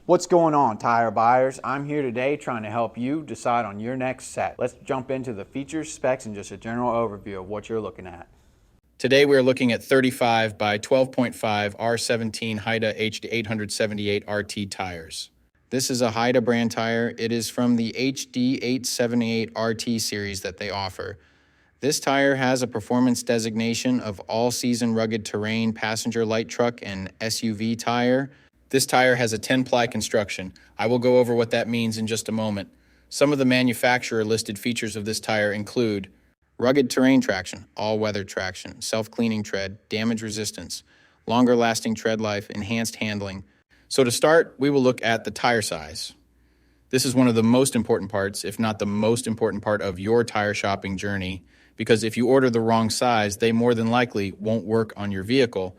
What's going on, tire buyers? I'm here today trying to help you decide on your next set. Let's jump into the features, specs, and just a general overview of what you're looking at. Today we're looking at 35 by 12.5 R17 Haida Hd878 RT tires. This is a Haida brand tire. It is from the Hd878 RT series that they offer. This tire has a performance designation of all-season rugged terrain passenger light truck and SUV tire. This tire has a 10-ply construction. I will go over what that means in just a moment. Some of the manufacturer-listed features of this tire include rugged terrain traction, all-weather traction, self-cleaning tread, damage resistance, longer-lasting tread life, enhanced handling. So to start, we will look at the tire size. This is one of the most important parts, if not the most important part of your tire shopping journey, because if you order the wrong size, they more than likely won't work on your vehicle.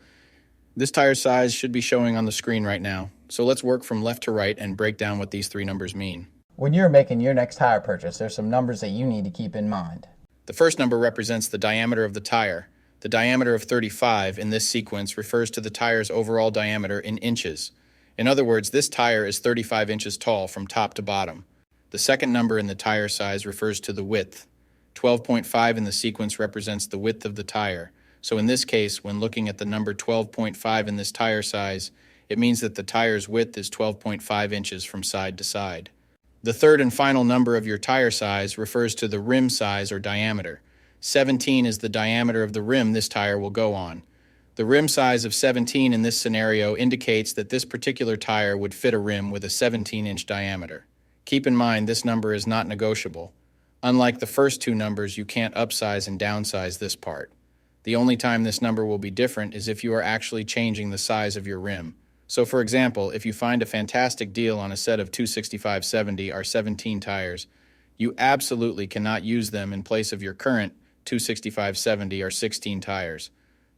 This tire size should be showing on the screen right now. So let's work from left to right and break down what these three numbers mean. When you're making your next tire purchase, there's some numbers that you need to keep in mind. The first number represents the diameter of the tire. The diameter of 35 in this sequence refers to the tire's overall diameter in inches. In other words, this tire is 35 inches tall from top to bottom. The second number in the tire size refers to the width. 12.5 in the sequence represents the width of the tire. So in this case, when looking at the number 12.5 in this tire size, it means that the tire's width is 12.5 inches from side to side. The third and final number of your tire size refers to the rim size or diameter. 17 is the diameter of the rim this tire will go on. The rim size of 17 in this scenario indicates that this particular tire would fit a rim with a 17-inch diameter. Keep in mind this number is not negotiable. Unlike the first two numbers, you can't upsize and downsize this part. The only time this number will be different is if you are actually changing the size of your rim. So for example, if you find a fantastic deal on a set of 35x12.50 R17 tires, you absolutely cannot use them in place of your current 35x12.50 R16 tires,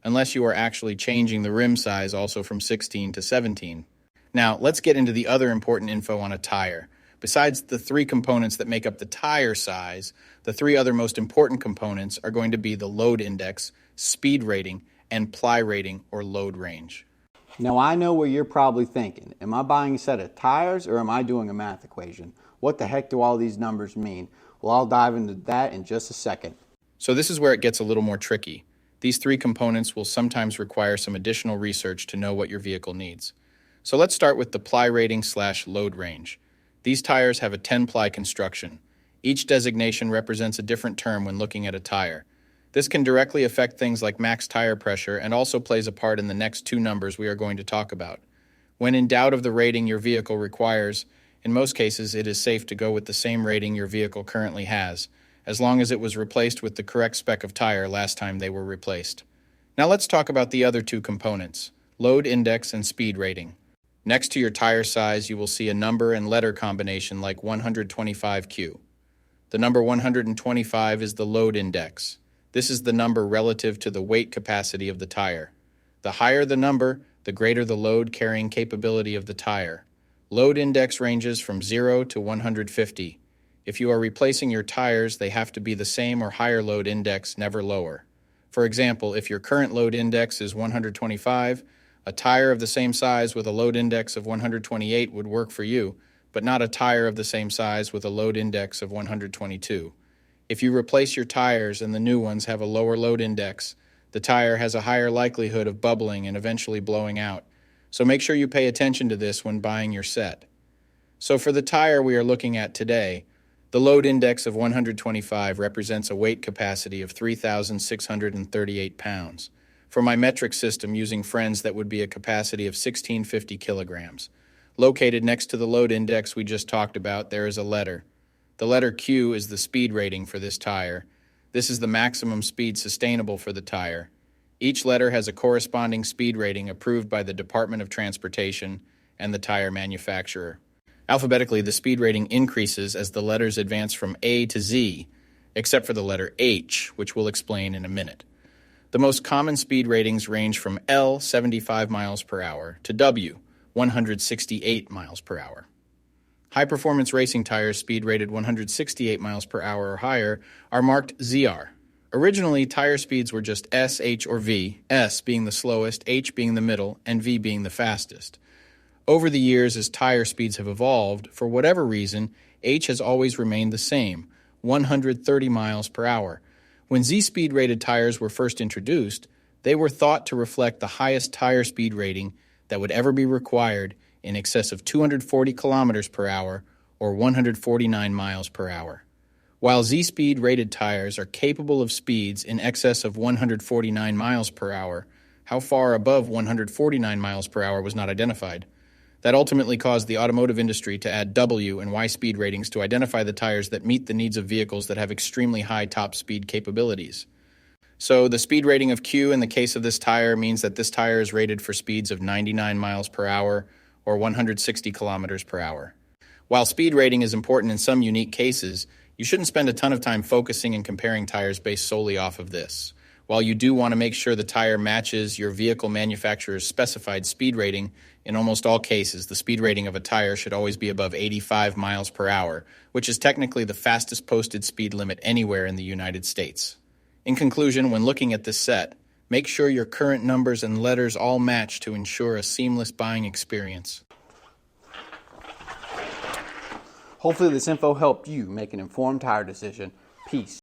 unless you are actually changing the rim size also from 16 to 17. Now, let's get into the other important info on a tire. Besides the three components that make up the tire size, the three other most important components are going to be the load index, speed rating, and ply rating or load range. Now I know what you're probably thinking. Am I buying a set of tires or am I doing a math equation? What the heck do all these numbers mean? Well, I'll dive into that in just a second. So this is where it gets a little more tricky. These three components will sometimes require some additional research to know what your vehicle needs. So let's start with the ply rating / load range. These tires have a 10-ply construction. Each designation represents a different term when looking at a tire. This can directly affect things like max tire pressure and also plays a part in the next two numbers we are going to talk about. When in doubt of the rating your vehicle requires, in most cases it is safe to go with the same rating your vehicle currently has, as long as it was replaced with the correct spec of tire last time they were replaced. Now let's talk about the other two components, load index and speed rating. Next to your tire size, you will see a number and letter combination like 125Q. The number 125 is the load index. This is the number relative to the weight capacity of the tire. The higher the number, the greater the load carrying capability of the tire. Load index ranges from 0 to 150. If you are replacing your tires, they have to be the same or higher load index, never lower. For example, if your current load index is 125, a tire of the same size with a load index of 128 would work for you, but not a tire of the same size with a load index of 122. If you replace your tires and the new ones have a lower load index, the tire has a higher likelihood of bubbling and eventually blowing out. So make sure you pay attention to this when buying your set. So for the tire we are looking at today, the load index of 125 represents a weight capacity of 3,638 pounds. For my metric system using friends, that would be a capacity of 1,650 kilograms. Located next to the load index we just talked about, there is a letter. The letter Q is the speed rating for this tire. This is the maximum speed sustainable for the tire. Each letter has a corresponding speed rating approved by the Department of Transportation and the tire manufacturer. Alphabetically, the speed rating increases as the letters advance from A to Z, except for the letter H, which we'll explain in a minute. The most common speed ratings range from L, 75 miles per hour, to W, 168 miles per hour. High-performance racing tires speed rated 168 miles per hour or higher are marked ZR. Originally, tire speeds were just S, H, or V, S being the slowest, H being the middle, and V being the fastest. Over the years, as tire speeds have evolved, for whatever reason, H has always remained the same, 130 miles per hour. When Z-speed rated tires were first introduced, they were thought to reflect the highest tire speed rating that would ever be required, in excess of 240 kilometers per hour or 149 miles per hour. While Z-speed rated tires are capable of speeds in excess of 149 miles per hour, how far above 149 miles per hour was not identified. That ultimately caused the automotive industry to add W and Y speed ratings to identify the tires that meet the needs of vehicles that have extremely high top speed capabilities. So the speed rating of Q in the case of this tire means that this tire is rated for speeds of 99 miles per hour or 160 kilometers per hour. While speed rating is important in some unique cases, you shouldn't spend a ton of time focusing and comparing tires based solely off of this. While you do want to make sure the tire matches your vehicle manufacturer's specified speed rating, in almost all cases, the speed rating of a tire should always be above 85 miles per hour, which is technically the fastest posted speed limit anywhere in the United States. In conclusion, when looking at this set, make sure your current numbers and letters all match to ensure a seamless buying experience. Hopefully this info helped you make an informed tire decision. Peace.